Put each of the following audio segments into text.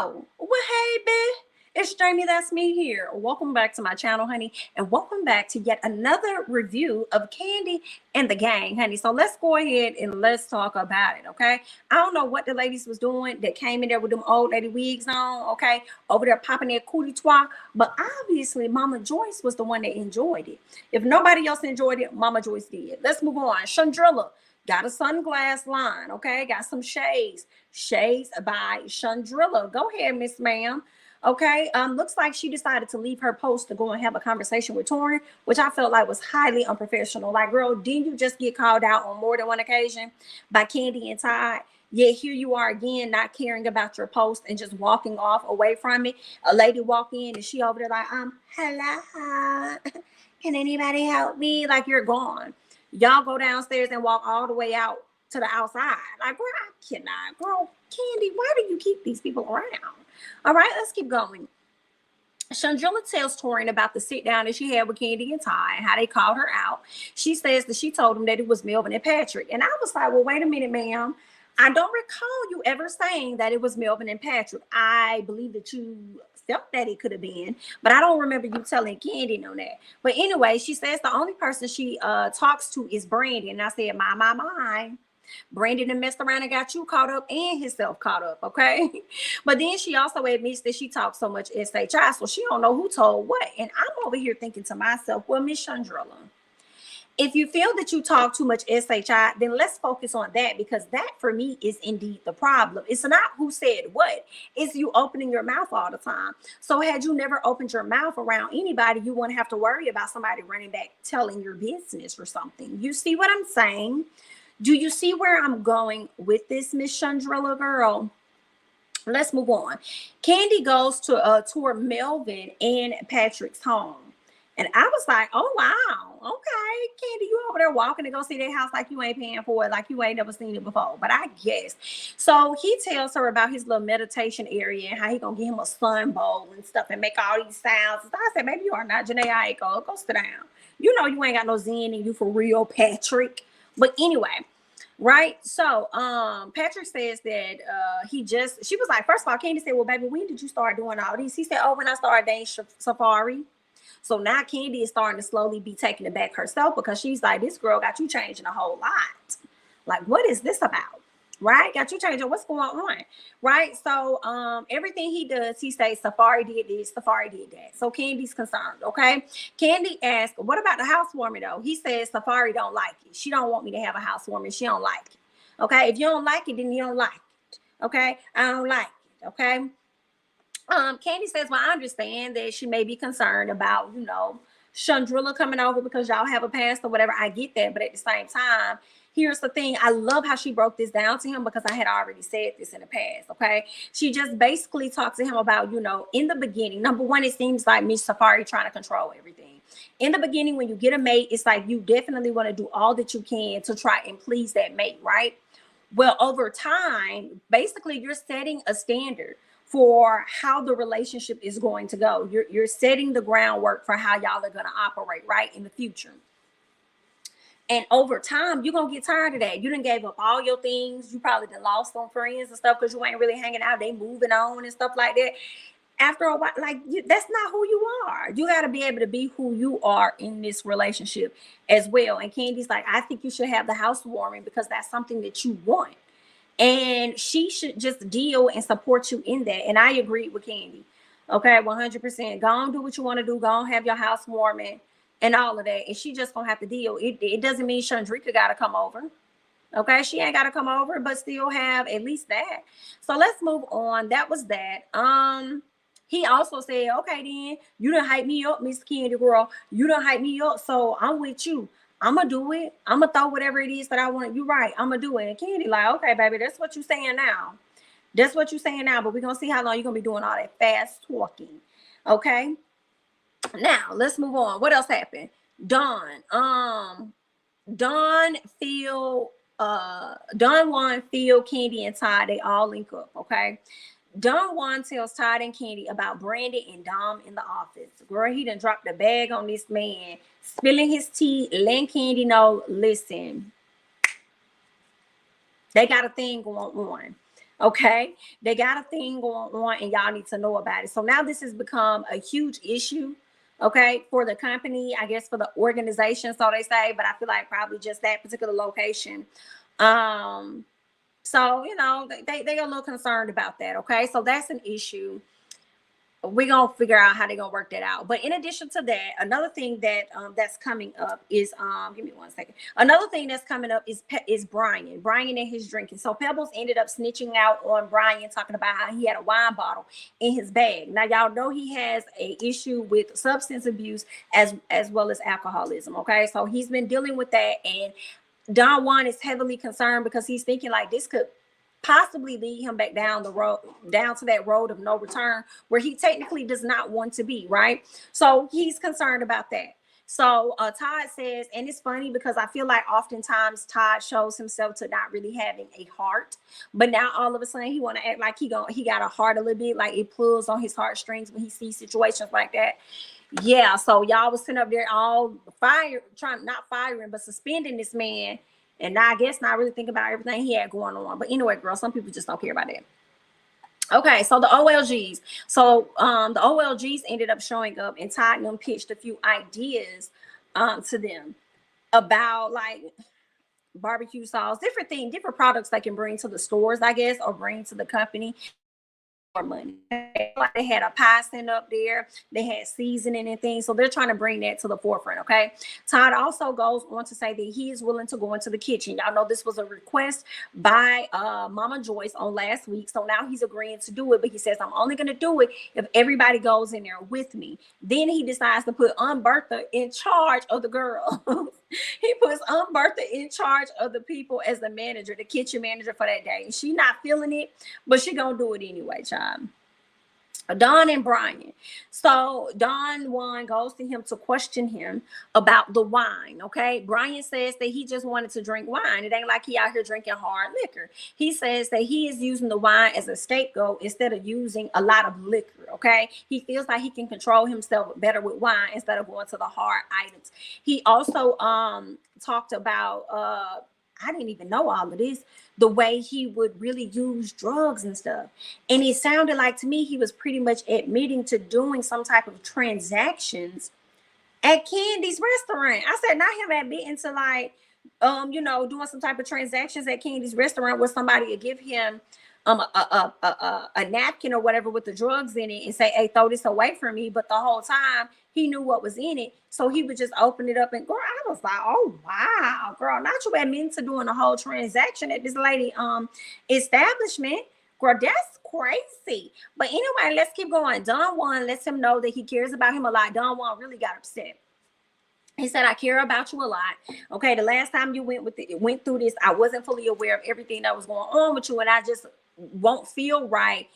Well, hey, babe. It's Jamie, that's me here. Welcome back to my channel, honey, and welcome back to yet another review of Kandi and the gang, honey. So let's go ahead and let's talk about it, okay? I don't know what the ladies was doing that came in there with them old lady wigs on, okay? Over there popping their cootie twat, but obviously Mama Joyce was the one that enjoyed it. If nobody else enjoyed it, Mama Joyce did. Let's move on. Chandrilla got a sunglass line, okay? Got some shades. Shades by Chandrilla. Go ahead, Miss Ma'am. Okay. Looks like she decided to leave her post to go and have a conversation with Torin, which I felt like was highly unprofessional. Like, girl, didn't you just get called out on more than one occasion by Kandi and Todd? Yet here you are again, not caring about your post and just walking off away from it. A lady walk in and she over there like, hello, can anybody help me? Like, you're gone. Y'all go downstairs and walk all the way out to the outside. Like, girl, I cannot. Girl, Kandi, why do you keep these people around? All right, let's keep going. Chandrilla tells Torin about the sit down that she had with Kandi and Ty and how they called her out. She says that she told them that it was Melvin and Patrick. And I was like, well, wait a minute, ma'am. I don't recall you ever saying that it was Melvin and Patrick. I believe that you felt that it could have been, but I don't remember you telling Kandi on that. But anyway, she says the only person she talks to is Brandon. And I said, my. Brandon and messed around and got you caught up and himself caught up, okay? But then she also admits that she talks so much SHI, so she don't know who told what. And I'm over here thinking to myself, well, Miss Chandrilla, if you feel that you talk too much SHI, then let's focus on that, because that for me is indeed the problem. It's not who said what, it's you opening your mouth all the time. So had you never opened your mouth around anybody, you wouldn't have to worry about somebody running back telling your business or something. You see what I'm saying? Do you see where I'm going with this, Miss Chandrilla girl? Let's move on. Kandi goes to tour Melvin and Patrick's home. And I was like, oh, wow. Okay, Kandi, you over there walking to go see their house like you ain't paying for it, like you ain't never seen it before. But I guess. So he tells her about his little meditation area and how he going to get him a sun bowl and stuff and make all these sounds. So I said, maybe you are not Janae Aiko. Go sit down. You know you ain't got no zen in you for real, Patrick. But anyway, right? So Patrick says that she was like, first of all, Kandi said, well, baby, when did you start doing all these? He said, oh, when I started dating Safari. So now Kandi is starting to slowly be taking it back herself, because she's like, this girl got you changing a whole lot. Like, what is this about? Right? Got you changing. What's going on? Right? So everything he does, he says Safari did this, Safari did that. So Kandi's concerned. Okay. Kandi asks, what about the housewarming though? He says Safari don't like it. She don't want me to have a housewarming. She don't like it. Okay. If you don't like it, then you don't like it. Okay. I don't like it. Okay. Kandi says, well, I understand that she may be concerned about, Chandrilla coming over because y'all have a past or whatever. I get that. But at the same time, here's the thing. I love how she broke this down to him, because I had already said this in the past, okay? She just basically talked to him about, in the beginning, number one, it seems like Miss Safari trying to control everything. In the beginning, when you get a mate, it's like you definitely want to do all that you can to try and please that mate, right? Well, over time, basically, you're setting a standard for how the relationship is going to go. You're setting the groundwork for how y'all are going to operate, right, in the future. And over time, you're going to get tired of that. You done gave up all your things. You probably done lost some friends and stuff because you ain't really hanging out. They moving on and stuff like that. After a while, that's not who you are. You got to be able to be who you are in this relationship as well. And Kandi's like, I think you should have the housewarming because that's something that you want. And she should just deal and support you in that. And I agree with Kandi. Okay, 100%. Go on, do what you want to do. Go on, have your housewarming and all of that. And she just gonna have to deal. It doesn't mean Chandrika got to come over. Okay, she ain't got to come over, but still have at least that. So let's move on. That was that. He also said, okay, then you done hype me up, Miss Kandi girl. You done hype me up, so I'm with you. I'm going to do it. I'm going to throw whatever it is that I want. You're right. I'm going to do it. And Kandi like, okay, baby, that's what you're saying now. That's what you're saying now. But we're going to see how long you're going to be doing all that fast talking. Okay. Now, let's move on. What else happened? Dawn, Juan, Phil, Kandi, and Ty, they all link up. Okay. Don Juan tells Todd and Kandi about Brandon and Dom in the office. Girl, he done dropped the bag on this man, spilling his tea, letting Kandi know, listen, they got a thing going on. Okay, they got a thing going on, and y'all need to know about it. So now this has become a huge issue, okay, for the company, I guess, for the organization, so they say, but I feel like probably just that particular location. um so they are a little concerned about that. Okay, so that's an issue. We're gonna figure out how they're gonna work that out. But in addition to that, another thing that that's coming up is give me one second. Another thing that's coming up is Brian and his drinking. So Pebbles ended up snitching out on Brian, talking about how he had a wine bottle in his bag. Now y'all know he has a issue with substance abuse as well as alcoholism. Okay, so he's been dealing with that, and Don Juan is heavily concerned because he's thinking like this could possibly lead him back down the road, down to that road of no return, where he technically does not want to be, right? So he's concerned about that. So Todd says, and it's funny because I feel like oftentimes Todd shows himself to not really having a heart, but now all of a sudden he want to act like he got a heart a little bit, like it pulls on his heartstrings when he sees situations like that. Yeah, so y'all was sitting up there all not firing, but suspending this man, and I guess not really thinking about everything he had going on. But anyway, girl, some people just don't care about that. Okay, so the OLGs. So the OLGs ended up showing up, and Tottenham pitched a few ideas to them about like barbecue sauce, different products they can bring to the stores, I guess, or bring to the company more money. They had a pie stand up there, they had seasoning and things, so they're trying to bring that to the forefront. Okay, Todd also goes on to say that he is willing to go into the kitchen. Y'all know this was a request by Mama Joyce on last week, so now he's agreeing to do it, but he says I'm only going to do it if everybody goes in there with me. Then he decides to put Aunt Bertha in charge of the girls. He puts Aunt Bertha in charge of the people as the manager, the kitchen manager for that day. And she not feeling it, but she gonna do it anyway, child. Don and Brian. So Don Juan goes to him to question him about the wine. Okay, Brian says that he just wanted to drink wine. It ain't like he out here drinking hard liquor. He says that he is using the wine as a scapegoat instead of using a lot of liquor. Okay, he feels like he can control himself better with wine instead of going to the hard items. He also talked about I didn't even know all of this, the way he would really use drugs and stuff. And it sounded like to me he was pretty much admitting to doing some type of transactions at Kandi's restaurant. I said, not him admitting to like, doing some type of transactions at Kandi's restaurant where somebody would give him a napkin or whatever with the drugs in it and say, hey, throw this away from me. But the whole time he knew what was in it, so he would just open it up. And girl, I was like, oh wow, girl, not you admitting to doing a whole transaction at this lady establishment. Girl, that's crazy. But anyway, let's keep going. Don Juan lets him know that he cares about him a lot. Don Juan really got upset. He said, I care about you a lot. Okay, the last time you went through this, I wasn't fully aware of everything that was going on with you, and I just won't feel right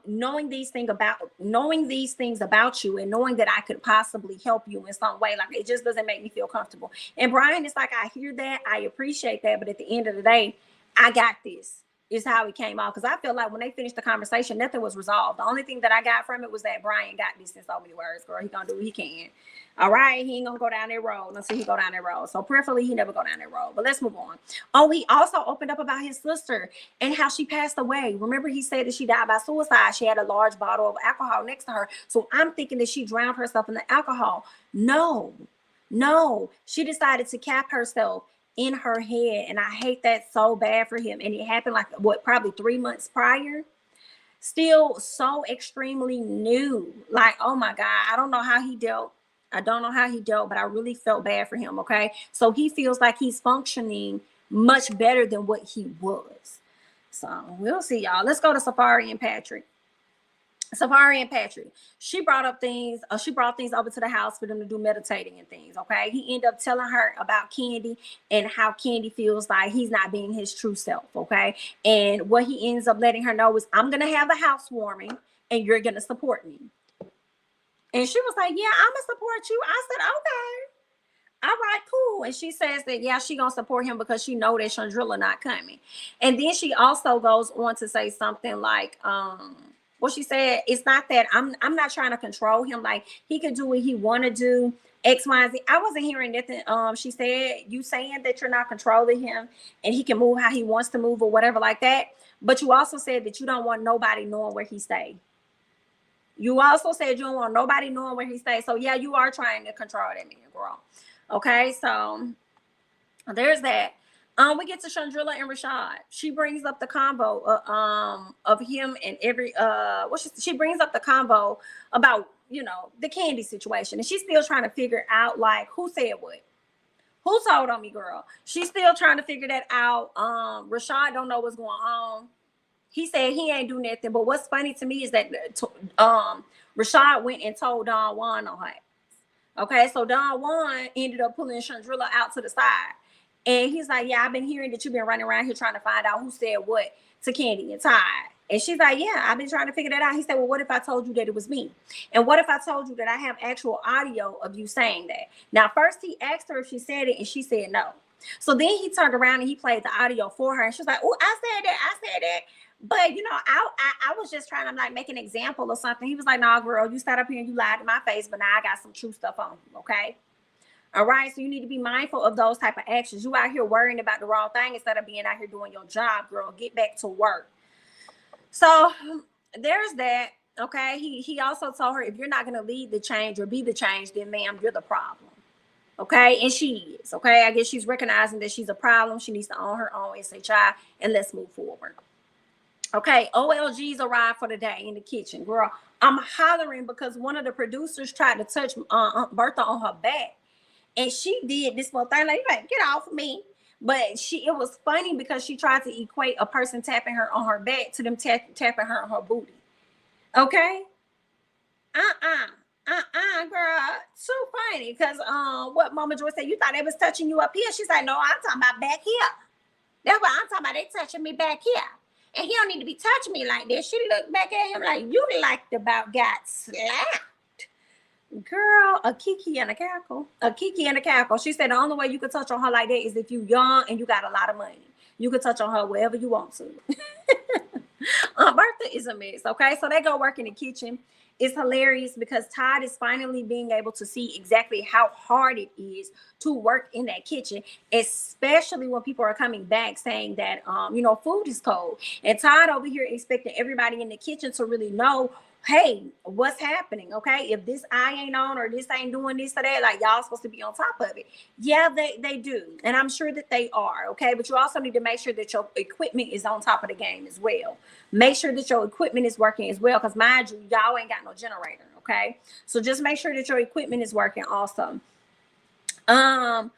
knowing these things about you, and knowing that I could possibly help you in some way. Like, it just doesn't make me feel comfortable. And Brian is like, I hear that, I appreciate that, but at the end of the day, I got this. Is how it came out, because I feel like when they finished the conversation, nothing was resolved. The only thing that I got from it was that Brian got this in so many words. Girl, he gonna do what he can. All right, he ain't gonna go down that road until he go down that road. So prayerfully, he never go down that road. But let's move on. Oh, he also opened up about his sister and how she passed away. Remember, he said that she died by suicide. She had a large bottle of alcohol next to her. So I'm thinking that she drowned herself in the alcohol. No, she decided to cap herself in her head, and I hate that so bad for him. And it happened like probably 3 months prior. Still so extremely new. Like, oh my God, I don't know how he dealt, but I really felt bad for him. Okay, so he feels like he's functioning much better than what he was. So we'll see, y'all. Let's go to Safari and Patrick. She brought things over to the house for them to do meditating and things. Okay, he ended up telling her about Kandi and how Kandi feels like he's not being his true self. Okay, and what he ends up letting her know is, I'm gonna have the housewarming and you're gonna support me. And she was like, yeah, I'm gonna support you. I said, okay, all right, cool. And she says that, yeah, she gonna support him because she know that Chandrilla not coming. And then she also goes on to say something like, Well, she said, it's not that I'm not trying to control him. Like, he can do what he want to do. X, Y, Z. I wasn't hearing nothing. She said, you saying that you're not controlling him and he can move how he wants to move or whatever like that. But you also said that you don't want nobody knowing where he stays. You also said you don't want nobody knowing where he stays. So yeah, you are trying to control that man, girl. Okay, so there's that. We get to Chandrilla and Rashad. She brings up the combo of him and every she brings up the combo about, you know, the Kandi situation, and she's still trying to figure out like who said what. Who told on me, girl? She's still trying to figure that out. Rashad don't know what's going on. He said he ain't do nothing. But what's funny to me is that Rashad went and told Don Juan on her. Okay, so Don Juan ended up pulling Chandrilla out to the side. And he's like, yeah, I've been hearing that you've been running around here trying to find out who said what to Kandi and Todd. And she's like, yeah, I've been trying to figure that out. He said, well, what if I told you that it was me? And what if I told you that I have actual audio of you saying that? Now, first he asked her if she said it, and she said no. So then he turned around and he played the audio for her. And she was like, oh, I said that. But, you know, I was just trying to like make an example or something. He was like, nah, girl, you sat up here and you lied to my face, but now I got some true stuff on you, okay? All right, so you need to be mindful of those type of actions. You out here worrying about the wrong thing instead of being out here doing your job, girl. Get back to work. So there's that, okay? He also told her, if you're not going to lead the change or be the change, then ma'am, you're the problem. Okay, and she is, okay? I guess she's recognizing that she's a problem. She needs to own her own SHI, and let's move forward. Okay, OLGs arrived for the day in the kitchen. Girl, I'm hollering because one of the producers tried to touch Bertha on her back. And she did this little thing, like, get off of me. But it was funny because she tried to equate a person tapping her on her back to them tapping her on her booty. Okay? Girl. Too funny. Because what Mama Joy said, you thought they was touching you up here. She's like, no, I'm talking about back here. That's what I'm talking about. They touching me back here. And he don't need to be touching me like this. She looked back at him like, you liked about got slapped. Girl, a kiki and a cackle. A kiki and a cackle. She said the only way you could touch on her like that is if you young and you got a lot of money. You could touch on her wherever you want to. Bertha is a mess, okay? So they go work in the kitchen. It's hilarious because Todd is finally being able to see exactly how hard it is to work in that kitchen, especially when people are coming back saying that, you know, food is cold. And Todd over here expecting everybody in the kitchen to really know, hey, what's happening? Okay, if this eye ain't on or this ain't doing this or that, like y'all supposed to be on top of it. Yeah, they do, and I'm sure that they are. Okay, but you also need to make sure that your equipment is on top of the game as well. Make sure that your equipment is working as well, because mind you, y'all ain't got no generator. Okay, so just make sure that your equipment is working also. The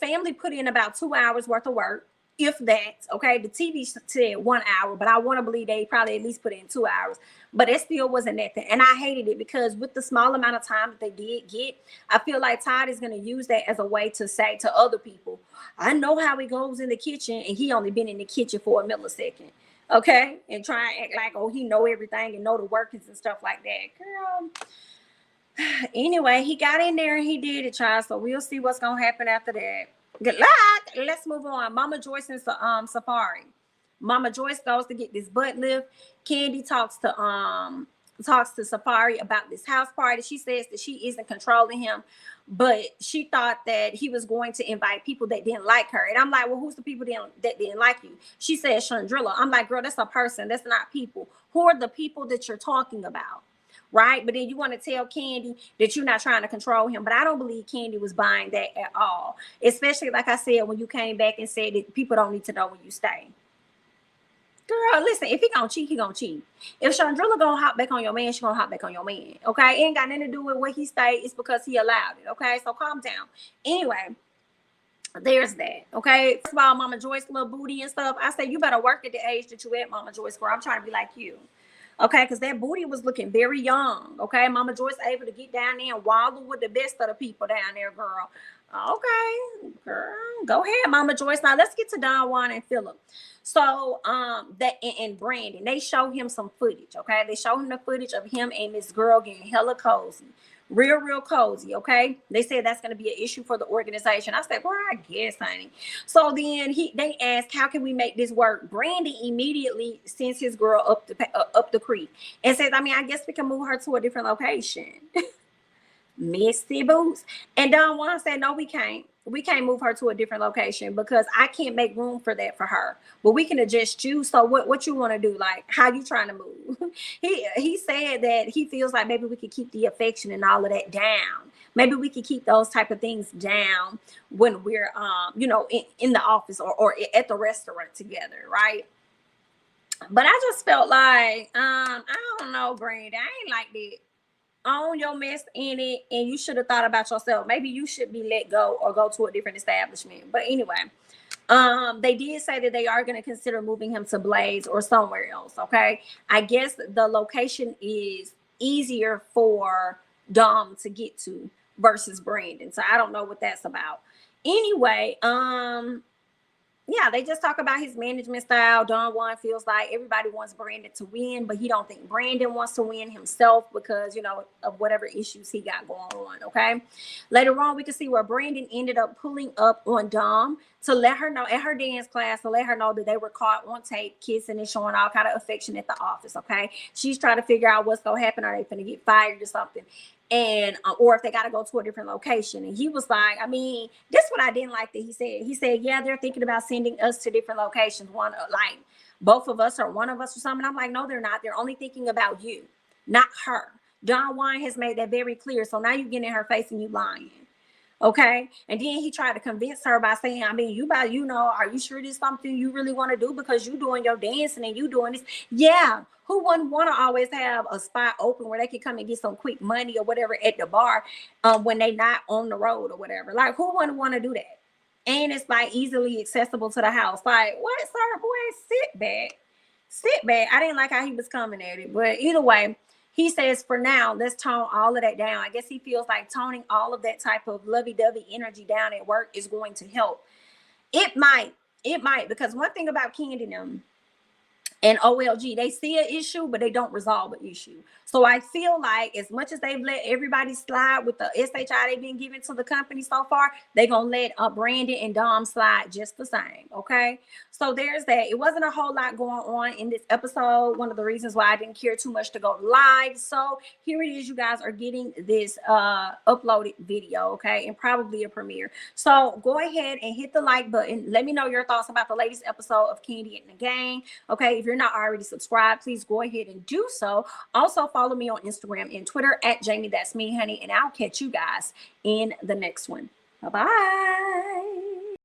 family put in about 2 hours worth of work, if that. Okay, the TV said 1 hour, but I want to believe they probably at least put in 2 hours. But it still wasn't nothing, and I hated it because with the small amount of time that they did get, I feel like Todd is going to use that as a way to say to other people, I know how he goes in the kitchen, and he only been in the kitchen for a millisecond. Okay, and try and act like, oh, he know everything and know the workings and stuff like that. Girl, anyway, he got in there and he did it, child. So we'll see what's gonna happen after that. Good luck. Let's move on. Mama Joyce and Safari. Mama Joyce goes to get this butt lift. Kandi talks to Safari about this house party. She says that she isn't controlling him, but she thought that he was going to invite people that didn't like her. And I'm like, well, who's the people that didn't like you? She said Chandrilla. I'm like, girl, that's a person. That's not people. Who are the people that you're talking about? Right? But then you want to tell Kandi that you're not trying to control him. But I don't believe Kandi was buying that at all. Especially, like I said, when you came back and said that people don't need to know when you stay. Girl, listen, if he gonna cheat, he gonna cheat. If Chandrilla gonna hop back on your man, she gonna hop back on your man. Okay? It ain't got nothing to do with where he stayed. It's because he allowed it. Okay? So calm down. Anyway, there's that. Okay? First of all, Mama Joyce, little booty and stuff. I say you better work at the age that you at, Mama Joyce, girl. I'm trying to be like you. Okay, because that booty was looking very young. Okay, Mama Joyce able to get down there and wallow with the best of the people down there, girl. Okay, girl, go ahead, Mama Joyce. Now let's get to Don Juan and Philip. So, that and Brandon, they show him some footage. Okay, they show him the footage of him and this girl getting hella cozy, real cozy. Okay, they said that's going to be an issue for the organization. I said, well, I guess, honey. So then they asked, how can we make this work? Brandon immediately sends his girl up the creek and says, I mean, I guess we can move her to a different location. Misty Boots. And Don Juan said, no, we can't. We can't move her to a different location because I can't make room for that for her. But we can adjust you. So what you want to do? Like, how you trying to move? he said that he feels like maybe we could keep the affection and all of that down. Maybe we could keep those type of things down when we're in the office or at the restaurant together, right? But I just felt like I don't know, Brandon. I ain't like that. Own your mess in it, and you should have thought about yourself. Maybe you should be let go or go to a different establishment. But anyway, they did say that they are going to consider moving him to Blaze or somewhere else. Okay, I guess the location is easier for Dom to get to versus Brandon. So I don't know what that's about. Anyway, yeah, they just talk about his management style. Don Juan feels like everybody wants Brandon to win, but he don't think Brandon wants to win himself because, of whatever issues he got going on, okay? Later on, we can see where Brandon ended up pulling up on Dom to let her know at her dance class, to let her know that they were caught on tape kissing and showing all kind of affection at the office, okay? She's trying to figure out what's going to happen. Are they going to get fired or something? And or if they got to go to a different location. And he was like, I mean, this is what I didn't like that he said, yeah, they're thinking about sending us to different locations, one like both of us or one of us or something. I'm like, no, they're not. They're only thinking about you, not her. Don Juan has made that very clear. So now you get in her face and you lying. Okay. And then he tried to convince her by saying, I mean, are you sure this is something you really want to do because you doing your dancing and you doing this? Yeah. Who wouldn't want to always have a spot open where they can come and get some quick money or whatever at the bar when they not on the road or whatever? Like, who wouldn't want to do that? And it's like easily accessible to the house. Like, what, sir? Boy, sit back. Sit back. I didn't like how he was coming at it. But either way, he says, for now, let's tone all of that down. I guess he feels like toning all of that type of lovey-dovey energy down at work is going to help. It might, because one thing about Kandi and them and OLG, they see an issue, but they don't resolve an issue. So I feel like as much as they've let everybody slide with the SHI they've been giving to the company so far, they're going to let Brandon and Dom slide just the same. Okay. So there's that. It wasn't a whole lot going on in this episode. One of the reasons why I didn't care too much to go live. So here it is. You guys are getting this uploaded video. Okay. And probably a premiere. So go ahead and hit the like button. Let me know your thoughts about the latest episode of Kandi and the Gang. Okay. If you're not already subscribed, please go ahead and do so. Also follow me on Instagram and Twitter at jamithatsme, honey, and I'll catch you guys in the next one. Bye-bye.